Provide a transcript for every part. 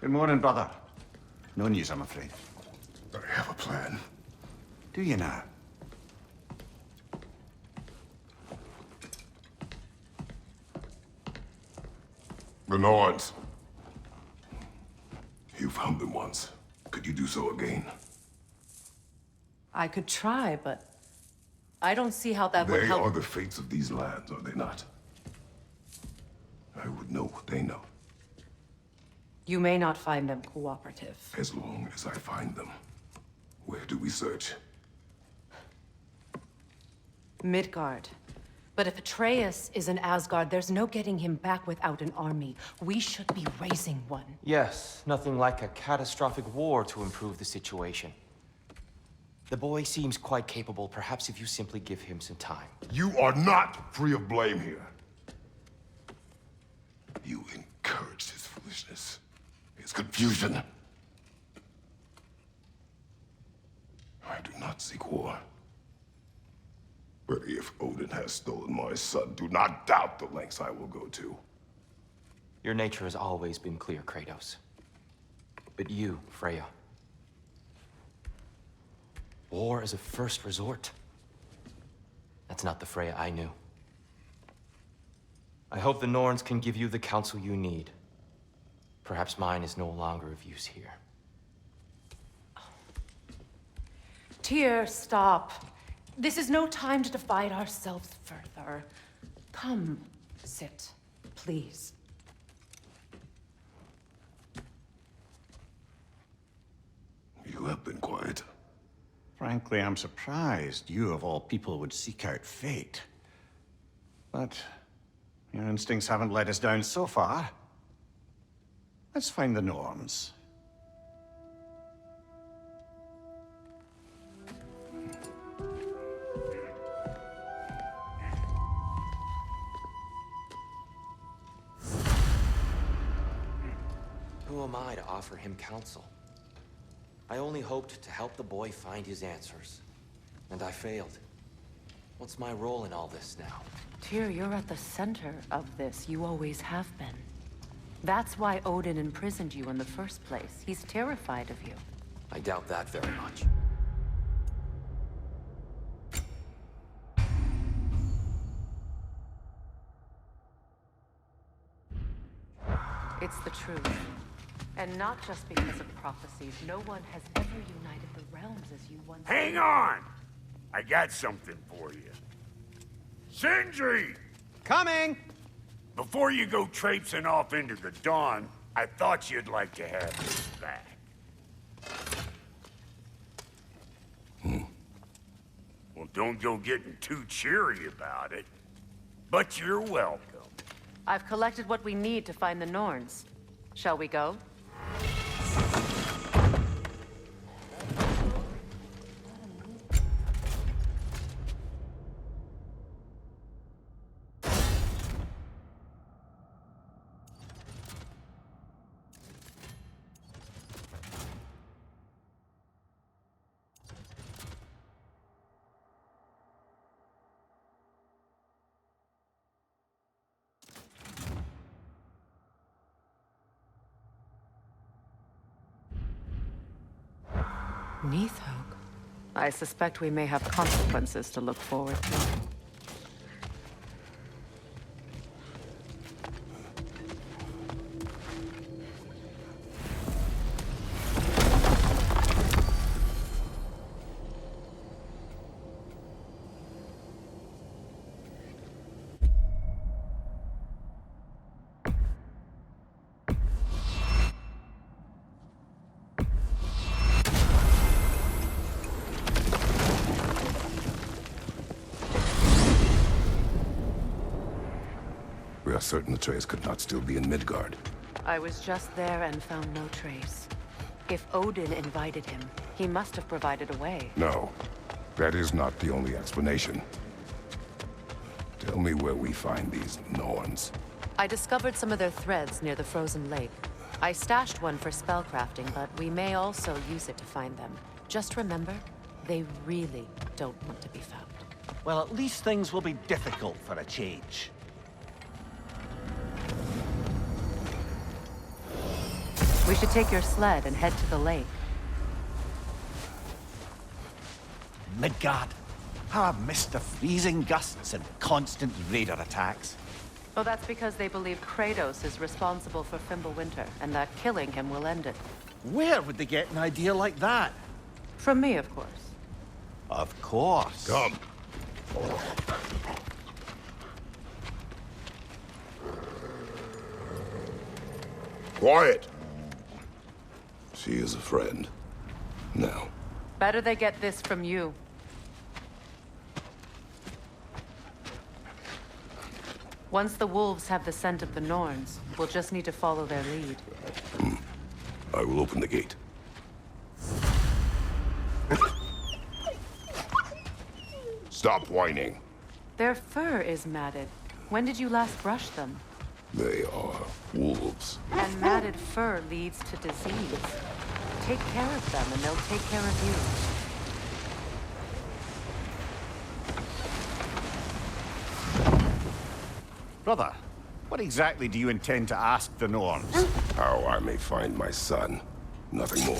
Good morning, brother. No news, I'm afraid. I have a plan. Do you now? The Nords. You found them once. Could you do so again? I could try, but I don't see how that would They help. are the fates of these lands, are they not? I would know what they know, You may not find them cooperative. as long as I find them. Where do we search? Midgard. But if Atreus is in Asgard, there's no getting him back without an army. We should be raising one. Yes, nothing like a catastrophic war to improve the situation. The boy seems quite capable, perhaps if you simply give him some time. You are not free of blame here. You encouraged his foolishness, his confusion. I do not seek war. But if Odin has stolen my son, do not doubt the lengths I will go to. Your nature has always been clear, Kratos. But you, Freya. War is a first resort. That's not the Freya I knew. I hope the Norns can give you the counsel you need. Perhaps mine is no longer of use here. Tyr, stop. This is no time to divide ourselves further. Come, sit, please. You have been quiet. Frankly, I'm surprised you, of all people, would seek out fate. But your instincts haven't let us down so far. Let's find the Norns. Who am I to offer him counsel? I only hoped to help the boy find his answers. And I failed. What's my role in all this now? Tyr, you're at the center of this. You always have been. That's why Odin imprisoned you in the first place. He's terrified of you. I doubt that very much. It's the truth. And not just because of prophecies. No one has ever united the realms as you once did. Hang on! I got something for you. Sindri! Coming! Before you go traipsing off into the dawn, I thought you'd like to have this back. Well, don't go getting too cheery about it. But you're welcome. I've collected what we need to find the Norns. Shall we go? Neathog. I suspect we may have consequences to look forward to. We are certain Atreus could not still be in Midgard. I was just there and found no trace. If Odin invited him, he must have provided a way. No, that is not the only explanation. Tell me where we find these Norns. I discovered some of their threads near the frozen lake. I stashed one for spellcrafting, but we may also use it to find them. Just remember, they really don't want to be found. Well, at least things will be difficult for a change. We should take your sled and head to the lake. Midgard. How I've missed the freezing gusts and constant raider attacks. Oh, that's because they believe Kratos is responsible for Fimbulwinter, and that killing him will end it. Where would they get an idea like that? From me, of course. Of course. Come. Quiet. She is a friend. Now. Better they get this from you. Once the wolves have the scent of the Norns, we'll just need to follow their lead. I will open the gate. Stop whining. Their fur is matted. When did you last brush them? They are wolves. And matted fur leads to disease. Take care of them and they'll take care of you. Brother, what exactly do you intend to ask the Norns? How I may find my son. Nothing more.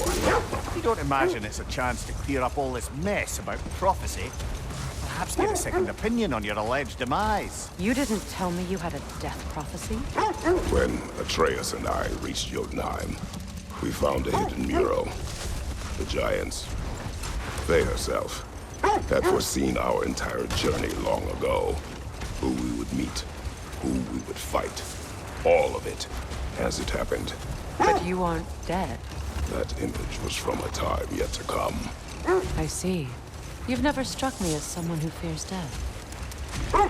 You don't imagine it's a chance to clear up all this mess about prophecy? Perhaps get a second opinion on your alleged demise. You didn't tell me you had a death prophecy? When Atreus and I reached Jotunheim, we found a hidden mural. The giants, they herself, had foreseen our entire journey long ago. Who we would meet, who we would fight. All of it, as it happened. But you aren't dead. That image was from a time yet to come. I see. You've never struck me as someone who fears death.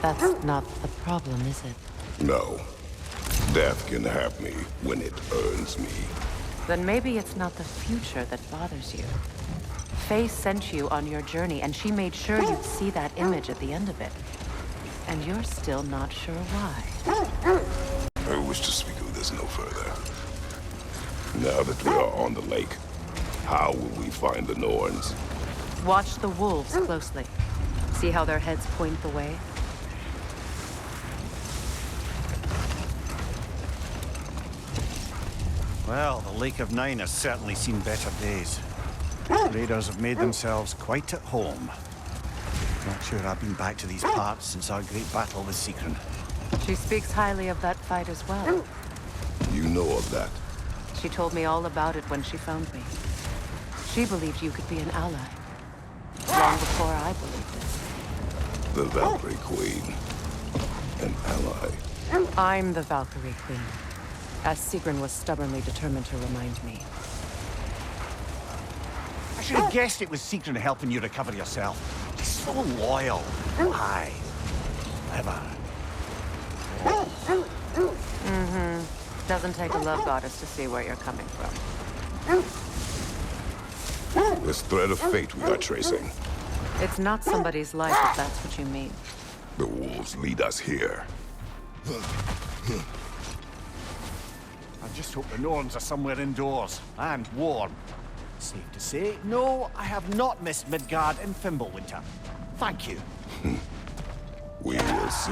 That's not the problem, is it? No. Death can have me when it earns me. Then maybe it's not the future that bothers you. Faye sent you on your journey, and she made sure you'd see that image at the end of it. And you're still not sure why. I wish to speak of this no further. Now that we are on the lake, how will we find the Norns? Watch the wolves closely. See how their heads point the way? Well, the Lake of Nine has certainly seen better days. Raiders have made themselves quite at home. Not sure I've been back to these parts since our great battle with Sigrun. She speaks highly of that fight as well. You know of that? She told me all about it when she found me. She believed you could be an ally. Long before I believed it. The Valkyrie Queen. An ally. I'm the Valkyrie Queen, as Sigrun was stubbornly determined to remind me. I should have guessed it was Sigrun helping you recover yourself. She's so loyal. Aye. Clever. Doesn't take a love goddess to see where you're coming from. This thread of fate we are tracing. It's not somebody's life if that's what you mean. The wolves lead us here. I just hope the Norns are somewhere indoors and warm. Safe to say, no, I have not missed Midgard in Fimbulwinter. Thank you. We will see.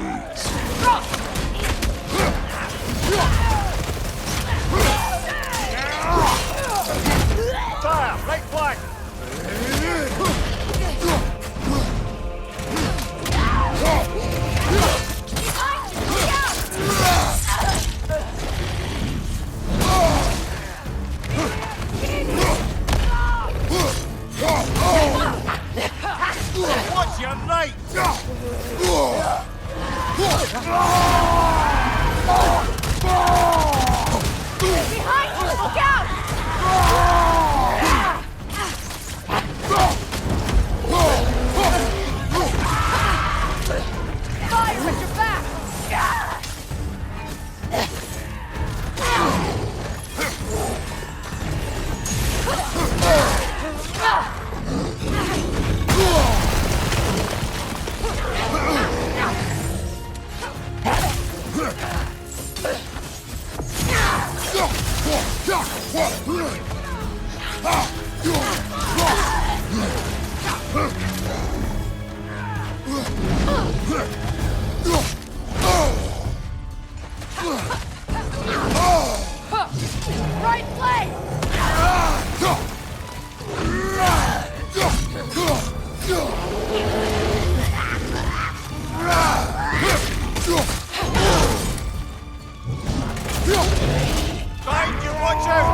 Fire! Right flank! Watch your right! Behind you! Look out! Fire at your back! Behind you, watch out!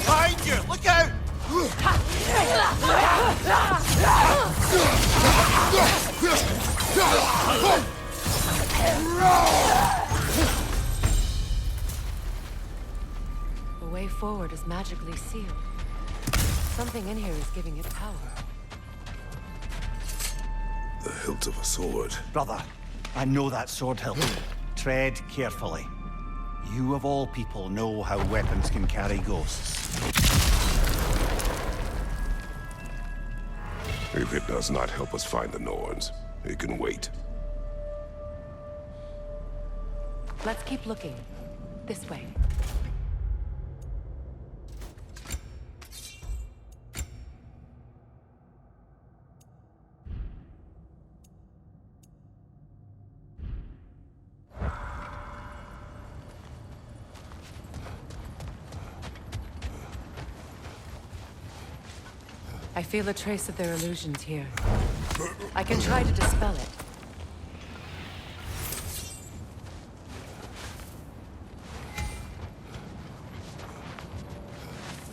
Behind you! Look out! The way forward is magically sealed. Something in here is giving it power. The hilt of a sword. Brother, I know that sword hilt. Tread carefully. You of all people know how weapons can carry ghosts. If it does not help us find the Norns, it can wait. Let's keep looking. This way. I feel a trace of their illusions here. I can try to dispel it.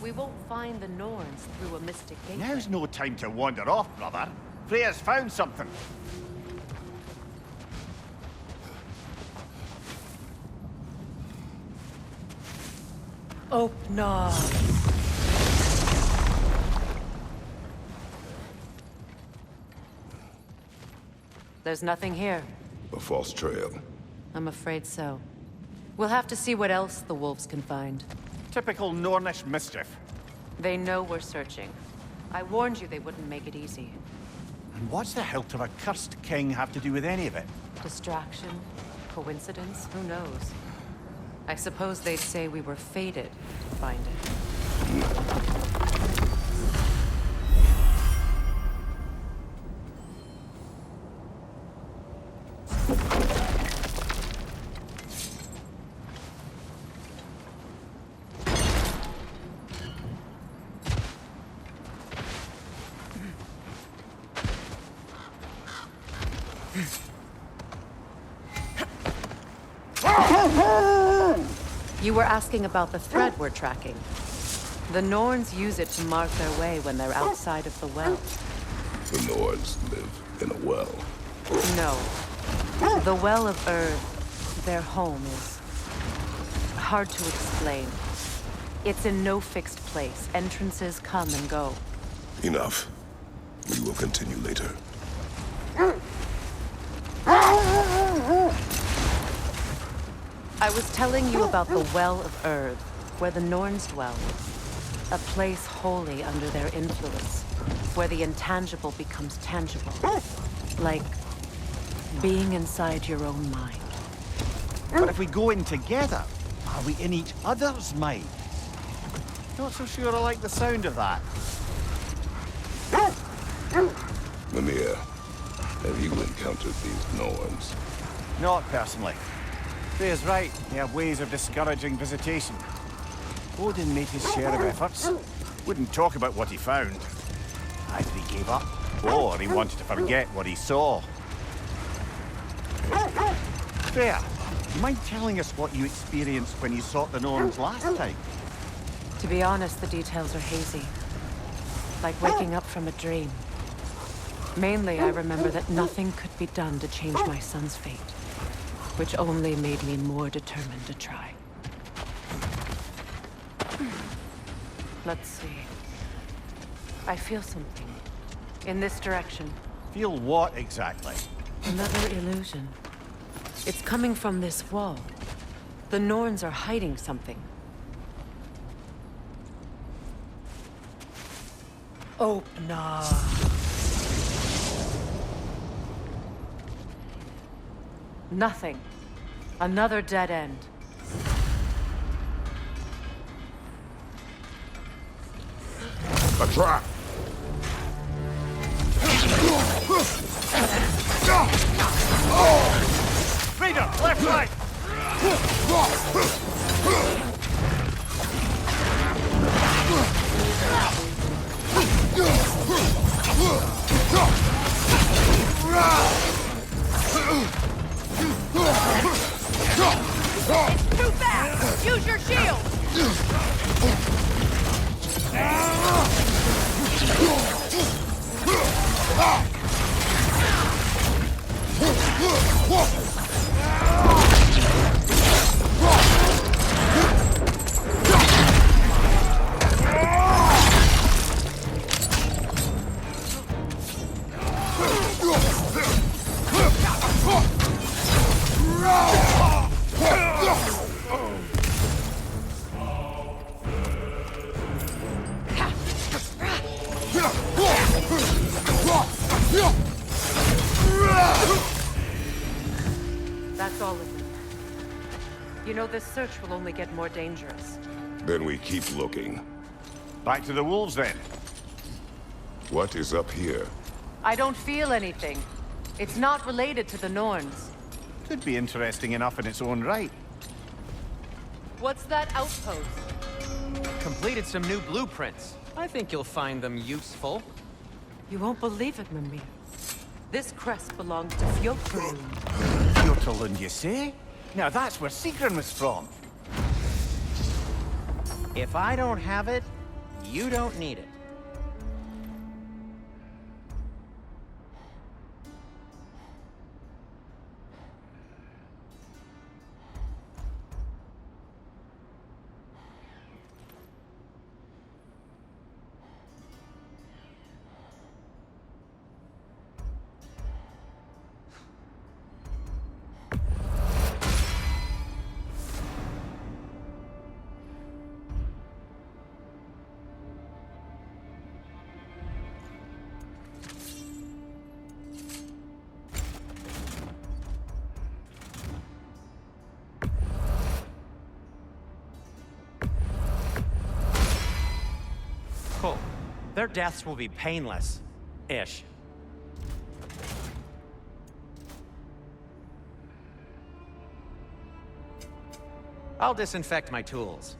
We won't find the Norns through a mystic gateway. Now's no time to wander off, brother. Freya's found something. Open. There's nothing here. A false trail. I'm afraid so. We'll have to see what else the wolves can find. Typical Nornish mischief. They know we're searching. I warned you they wouldn't make it easy. And what's the hilt of a cursed king have to do with any of it? Distraction? Coincidence? Who knows? I suppose they'd say we were fated to find it. You were asking about the thread we're tracking. The Norns use it to mark their way when they're outside of the well. The Norns live in a well. No. The Well of Earth, their home, is hard to explain. It's in no fixed place. Entrances come and go. Enough. We will continue later. I was telling you about the Well of Earth, where the Norns dwell. A place wholly under their influence, where the intangible becomes tangible. Like being inside your own mind. But if we go in together, are we in each other's mind? Not so sure I like the sound of that. Mimir, have you encountered these Norns? Not personally. Freya's right. They have ways of discouraging visitation. Odin made his share of efforts. Wouldn't talk about what he found. Either he gave up, or he wanted to forget what he saw. Freya, do you mind telling us what you experienced when you sought the Norns last time? To be honest, the details are hazy. Like waking up from a dream. Mainly, I remember that nothing could be done to change my son's fate. Which only made me more determined to try. Let's see. I feel something. In this direction. Feel what exactly? Another illusion. It's coming from this wall. The Norns are hiding something. Opener. Nothing. Another dead end. A trap! Raider, left, right! Too fast! Use your shield! That's all of them. You know, this search will only get more dangerous. Then we keep looking. Back to the wolves, then. What is up here? I don't feel anything. It's not related to the Norns. Could be interesting enough in its own right. What's that outpost? Completed some new blueprints. I think you'll find them useful. You won't believe it, Mimir. This crest belongs to Fjordlund. Fjordlund, you say? Now that's where Sigrun was from. If I don't have it, you don't need it. Cool. Their deaths will be painless-ish. I'll disinfect my tools.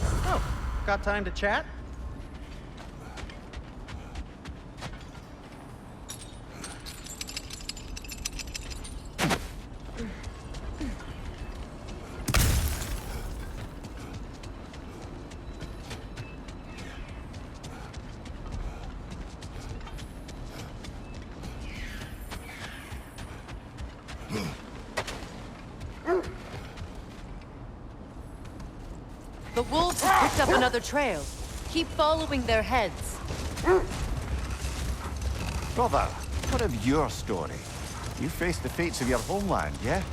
Oh, got time to chat? The wolves have picked up another trail. Keep following their heads. Brother, what of your story? You faced the fates of your homeland, yeah?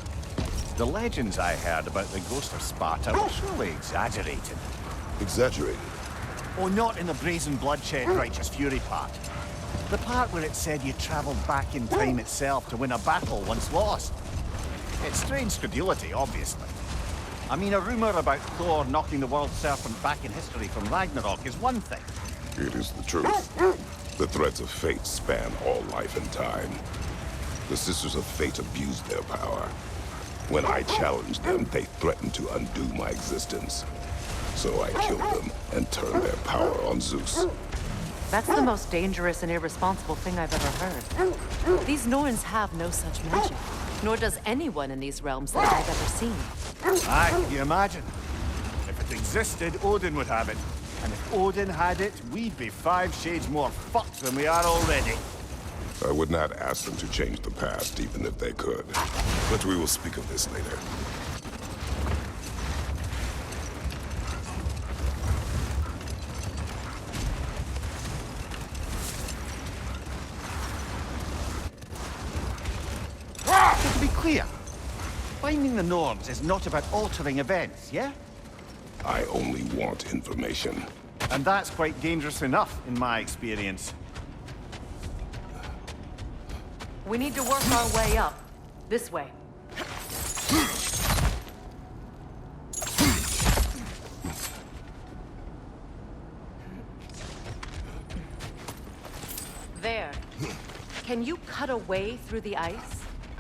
The legends I heard about the ghost of Sparta were surely exaggerated. Exaggerated? Oh, not in the brazen bloodshed righteous fury part. The part where it said you traveled back in time itself to win a battle once lost. It's strange credulity, obviously. I mean, a rumor about Thor knocking the world serpent back in history from Ragnarok is one thing. It is the truth. The threads of fate span all life and time. The Sisters of Fate abused their power. When I challenged them, they threatened to undo my existence. So I killed them and turned their power on Zeus. That's the most dangerous and irresponsible thing I've ever heard. These Norns have no such magic, nor does anyone in these realms that I've ever seen. Aye, can you imagine? If it existed, Odin would have it. And if Odin had it, we'd be 5 shades more fucked than we are already. I would not ask them to change the past, even if they could. But we will speak of this later. To be clear, finding the Nords is not about altering events, yeah? I only want information. And that's quite dangerous enough, in my experience. We need to work our way up. This way. There. Can you cut a way through the ice?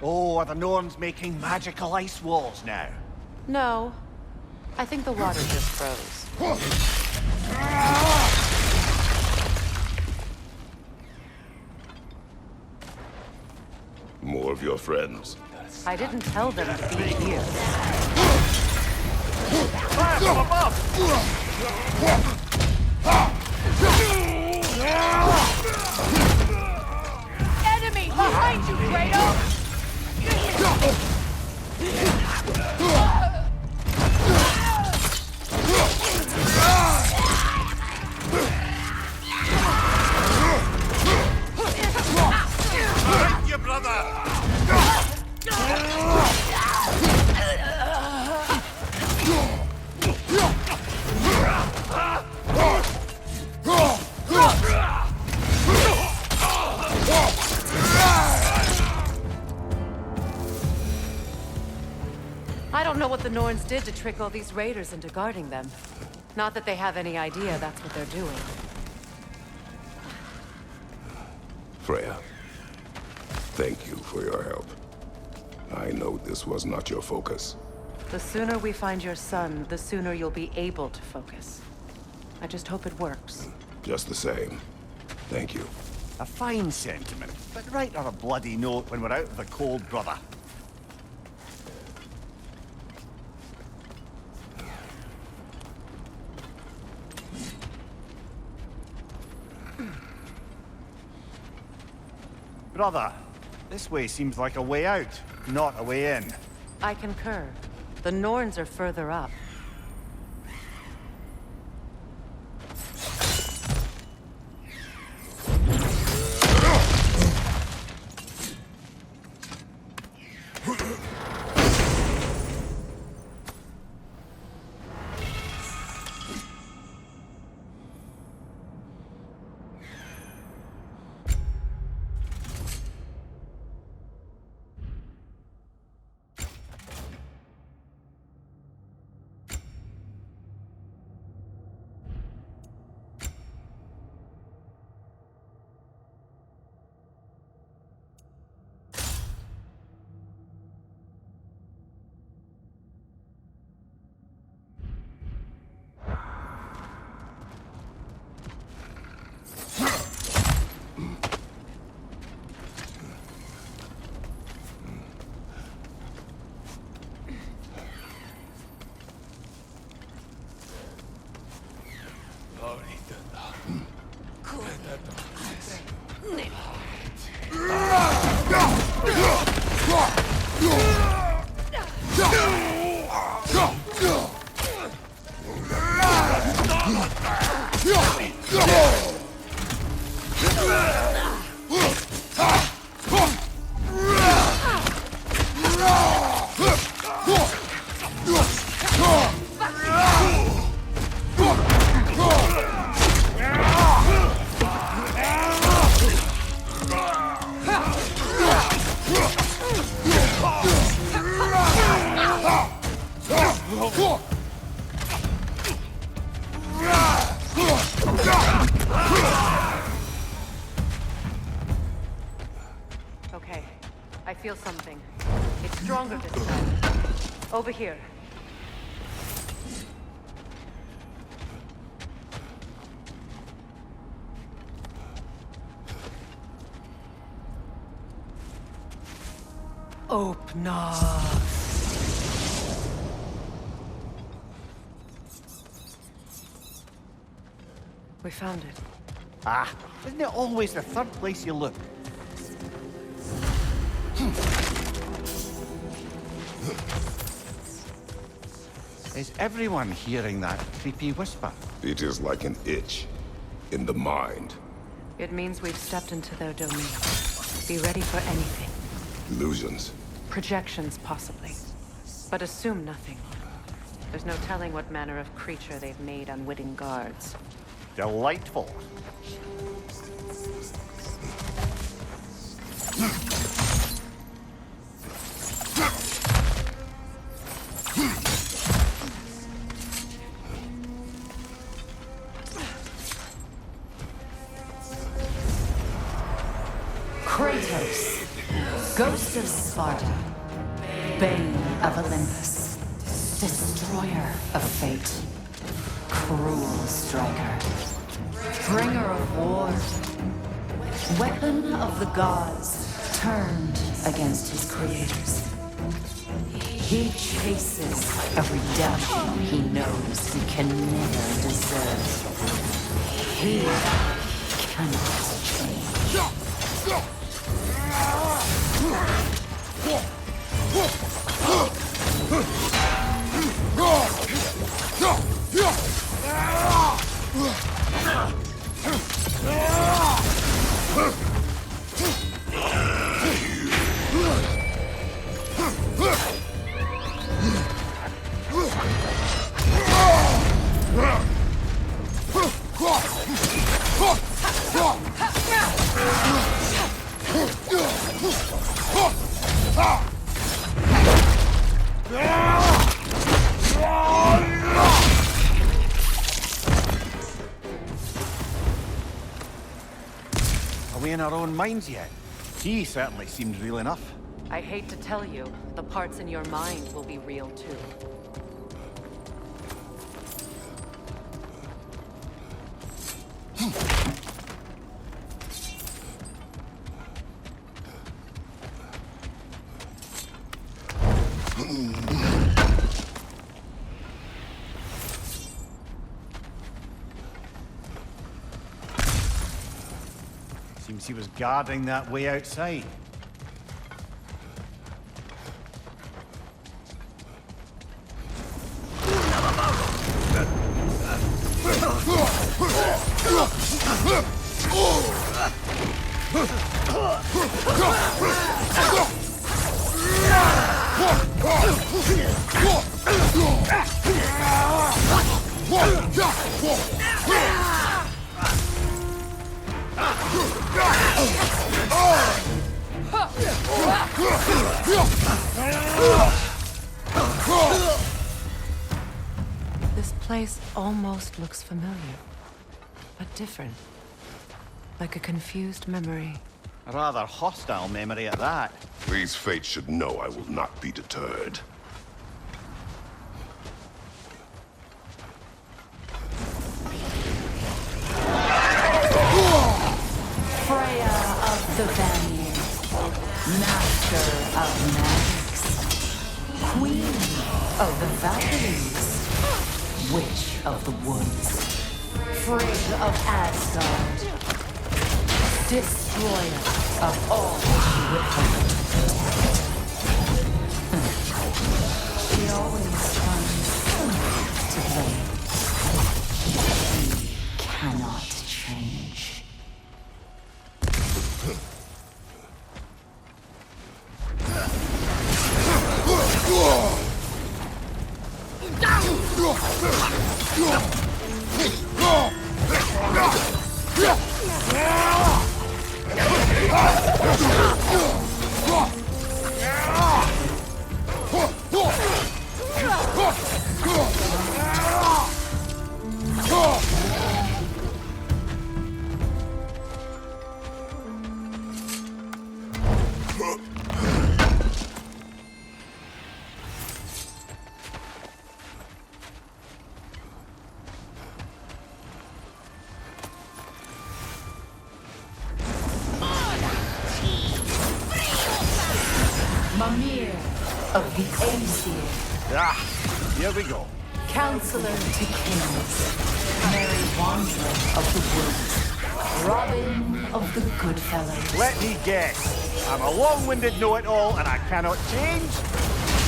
Oh, are the Norns making magical ice walls now? No. I think the water just froze. More of your friends. I didn't tell them to be here. Enemy behind you, Kratos! Your brother! I don't know what the Norns did to trick all these raiders into guarding them. Not that they have any idea that's what they're doing. Freya, thank you for your help. I know this was not your focus. The sooner we find your son, the sooner you'll be able to focus. I just hope it works. Just the same, thank you. A fine sentiment, but write her a bloody note when we're out of the cold, brother. Brother, this way seems like a way out, not a way in. I concur. The Norns are further up. Okay, I feel something. It's stronger this time. Over here. Open up. We found it. Ah, isn't it always the third place you look? Is everyone hearing that creepy whisper? It is like an itch in the mind. It means we've stepped into their domain. Be ready for anything. Illusions. Projections, possibly. But assume nothing. There's no telling what manner of creature they've made unwitting guards. Delightful. Kratos, Ghost of Sparta, Bane of Olympus, Destroyer of Fate, Cruel Striker, Bringer of War, Weapon of the Gods, turned against his creators. He chases a redemption he knows he can never deserve. He cannot change. Are we in our own minds yet? He certainly seems real enough. I hate to tell you, the parts in your mind will be real too. Seems he was guarding that way outside. This place almost looks familiar, but different. Like a confused memory. A rather hostile memory at that. These fates should know I will not be deterred. Freya of the Vanir, Master of Magics, Queen of the Valkyries, Witch of the Woods, Frigg of Asgard, Destroyer of all she would hope to protect. She always finds to blame. She cannot change. Mimir of the Aesir, Ah, here we go. Counselor to Kings, Merry Wanderer of the Woods, Robin of the Goodfellows. Let me guess. I'm a long-winded know-it-all and I cannot change?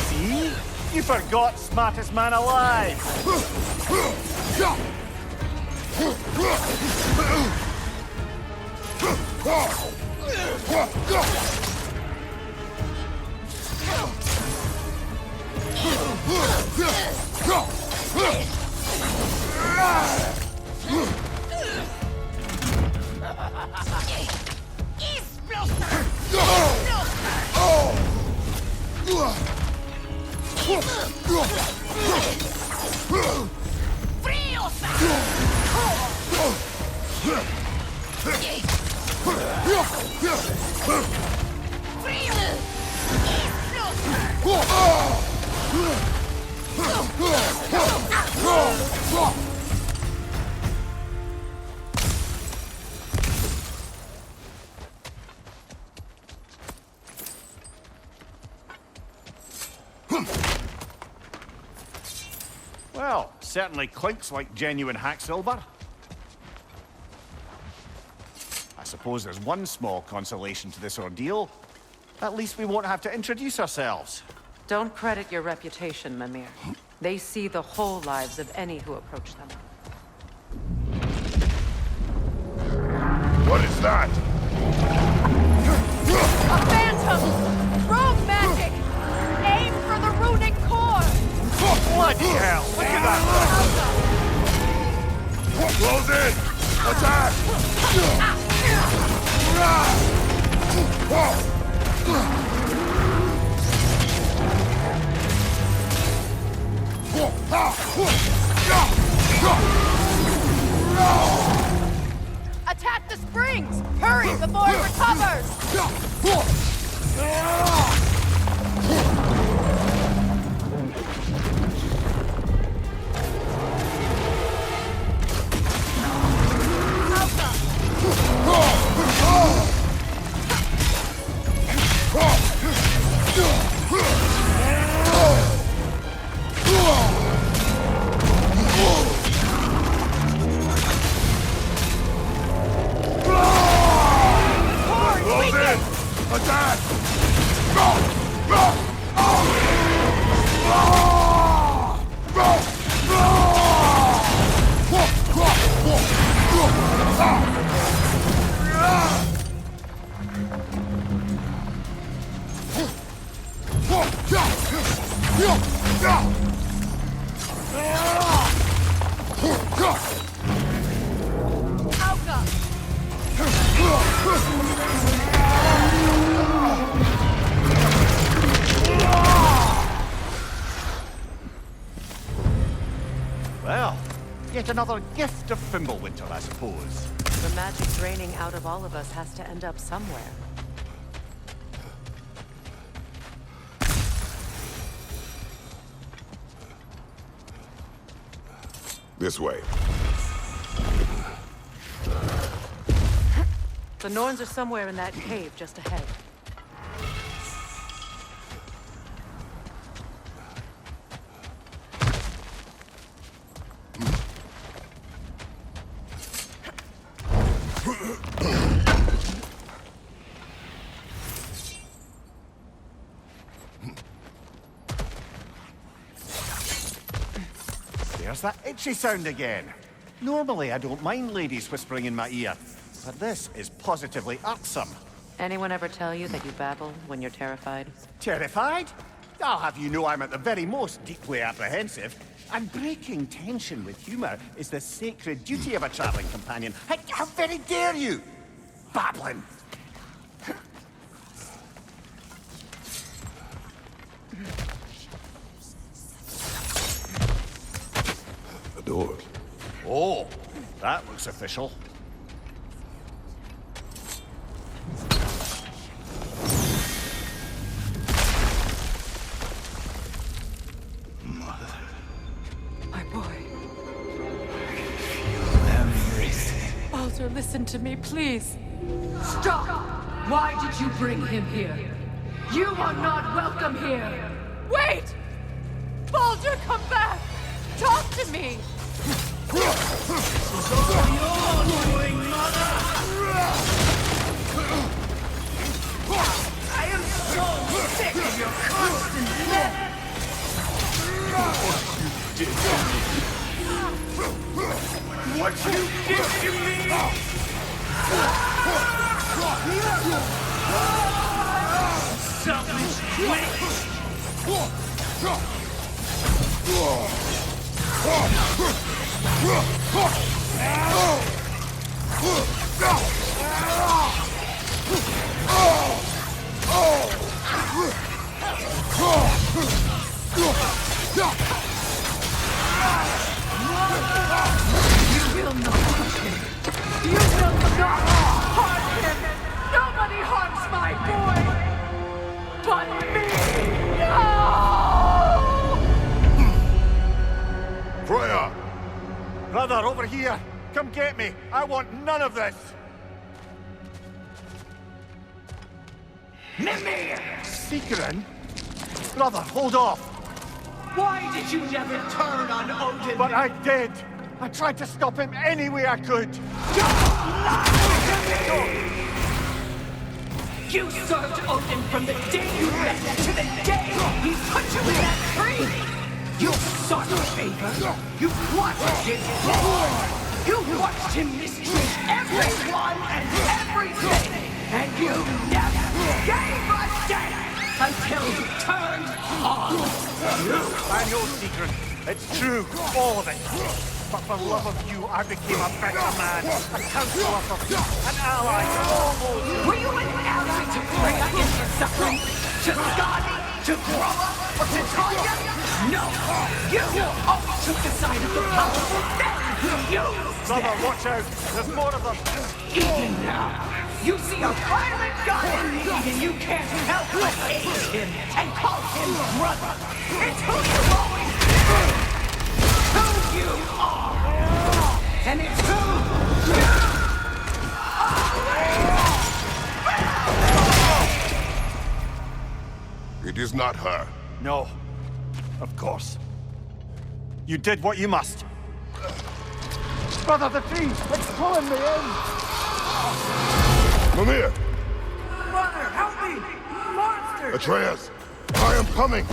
See? You forgot smartest man alive! Well, certainly clinks like genuine hack silver. I suppose there's one small consolation to this ordeal. At least we won't have to introduce ourselves. Don't credit your reputation, Mimir. They see the whole lives of any who approach them. What is that? A phantom! Rogue magic! Aim for the runic core! Bloody hell! Look at that! Close in! Attack! Attack the springs! Hurry before it recovers! Attack! Well, yet another gift of Fimbulwinter, I suppose. The magic draining out of all of us has to end up somewhere. This way. The Norns are somewhere in that cave just ahead. There's that itchy sound again. Normally, I don't mind ladies whispering in my ear, but this is positively irksome. Anyone ever tell you that you babble when you're terrified? Terrified? I'll have you know I'm at the very most deeply apprehensive. And breaking tension with humor is the sacred duty of a traveling companion. How very dare you? Babbling! The doors. Oh, that looks official. My boy. Everything. Baldur, listen to me, please. Stop! Why did you bring him here? You are not welcome here! Wait! Baldur, come back! Talk to me! I am so sick of your constant death! did to me. What you did to me! Selfish witch! You will not touch him. You will not harm him. Nobody harms my boy but me. No! Freya! Brother, over here! Come get me! I want none of this! Mimir! Secret? Brother, hold off! Why did you never turn on Odin? But I did! I tried to stop him any way I could! You served Odin from the day you met to the day he put you in that tree! You sought favor! You watched his blood! You watched him mistreat everyone and everything! And you never gave a damn until you turned on you! I know, Secret. It's true, all of it. But for love of you, I became a better man, a counselor for you, an ally to almost. Were you an ally to Freya in her suffering? To Skadi? To Groma? Or to Tanya? No! You always took the side of the powerful, then you used Brother, them! watch out! There's more of them! Even now, you see a violent god in need and you can't help but hate him and call him brother! It's who you've always been! Who you are! And it's who you are! It is not her. No. Of course. You did what you must. Brother, the tree! It's pulling me in! Mimir! Brother, help me! Monster! Atreus! I am coming!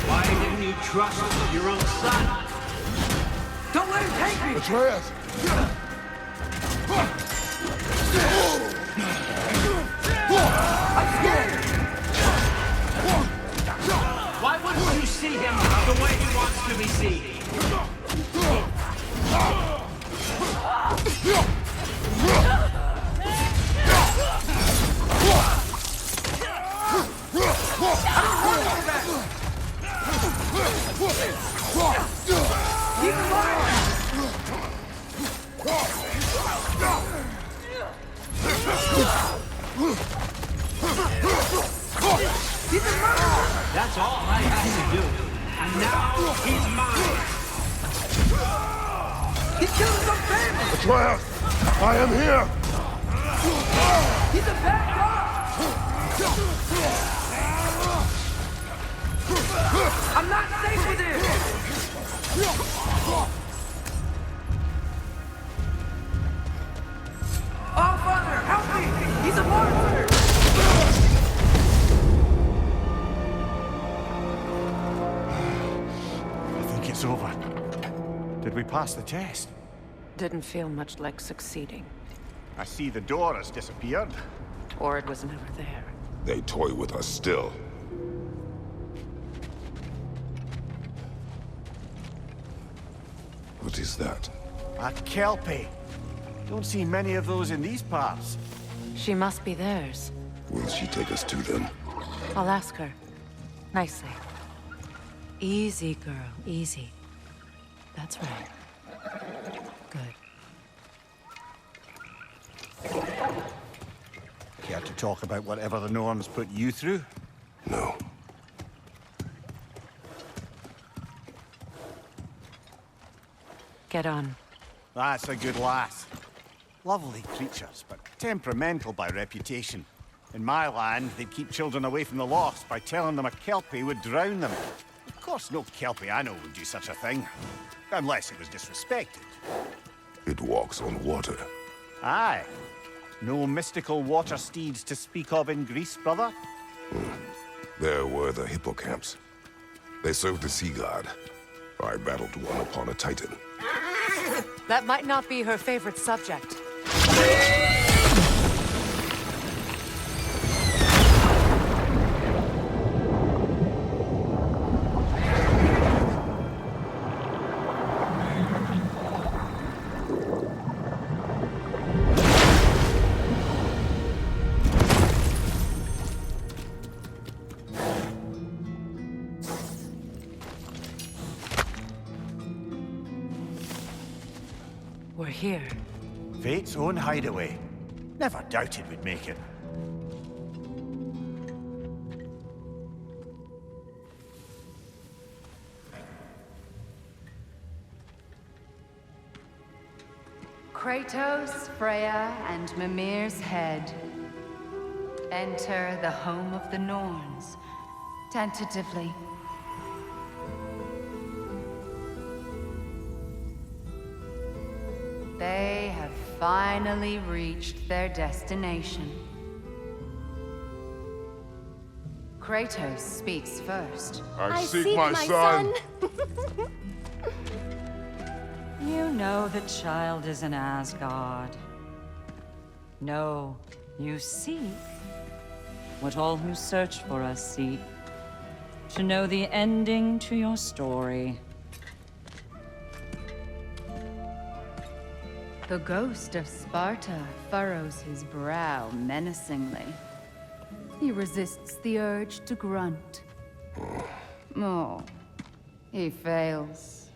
Why didn't you trust your own son? Don't let him take me! Atreus! I'm scared! Why wouldn't you see him the way he wants to be seen? That's all I had to do. And now he's mine. He killed some family! Atreus! I am here! He's a bad guy! I'm not safe with him! Oh, Father, help me! He's a monster! I think it's over. Did we pass the test? Didn't feel much like succeeding. I see the door has disappeared. Or it was never there. They toy with us still. What is that? A Kelpie. Don't see many of those in these parts. She must be theirs. Will she take us to them? I'll ask her. Nicely. Easy, girl. Easy. That's right. Good. Care to talk about whatever the norms put you through? No. Get on. That's a good lass. Lovely creatures, but temperamental by reputation. In my land, they'd keep children away from the lost by telling them a Kelpie would drown them. Of course, no Kelpie I know would do such a thing. Unless it was disrespected. It walks on water. Aye. No mystical water steeds to speak of in Greece, brother? There were the hippocamps. They served the sea god. I battled one upon a titan. That might not be her favorite subject. We're here. Fate's own hideaway. Never doubted we'd make it. Kratos, Freya, and Mimir's head. Enter the home of the Norns, tentatively. They have finally reached their destination. Kratos speaks first. I seek my son. You know the child is in Asgard. No, you seek what all who search for us seek. To know the ending to your story. The ghost of Sparta furrows his brow menacingly. He resists the urge to grunt. Oh, he fails.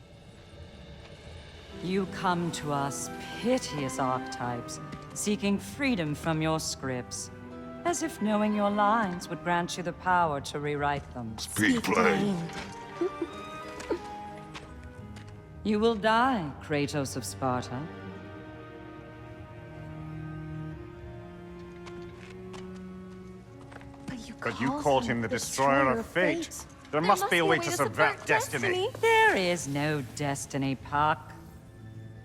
You come to us, piteous archetypes, seeking freedom from your scripts. As if knowing your lines would grant you the power to rewrite them. Speak plain. You will die, Kratos of Sparta. But you called him the destroyer of fate. There must be a way to subvert destiny. There is no destiny, Puck.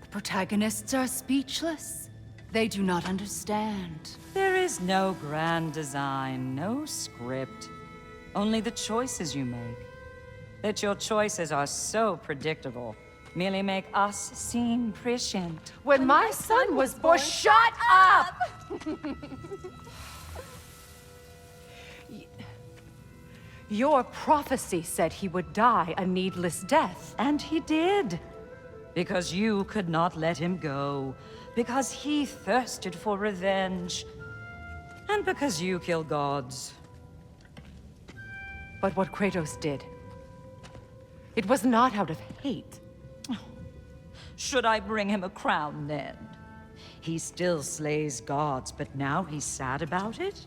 The protagonists are speechless. They do not understand. There is no grand design, no script. Only the choices you make. That your choices are so predictable merely make us seem prescient. When my son was born, shut up! Your prophecy said he would die a needless death. And he did. Because you could not let him go. Because he thirsted for revenge. And because you kill gods. But what Kratos did, it was not out of hate. Should I bring him a crown then? He still slays gods, but now he's sad about it?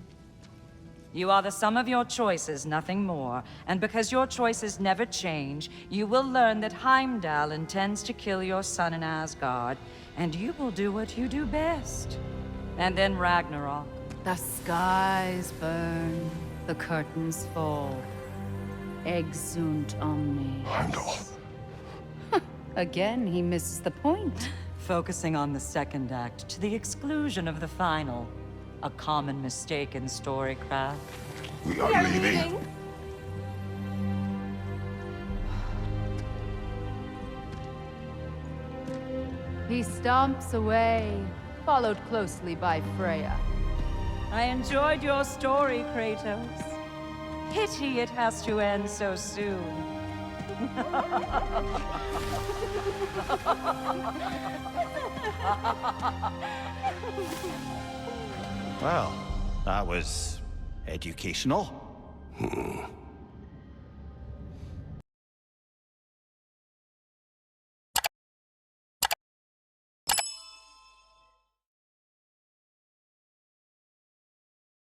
You are the sum of your choices, nothing more. And because your choices never change, you will learn that Heimdall intends to kill your son in Asgard, and you will do what you do best. And then Ragnarok. The skies burn, the curtains fall. Exunt omnes. Heimdall. Again, he misses the point. Focusing on the second act to the exclusion of the final. A common mistake in storycraft. We are leaving. He stomps away, followed closely by Freya. I enjoyed your story, Kratos. Pity it has to end so soon. Well, that was educational.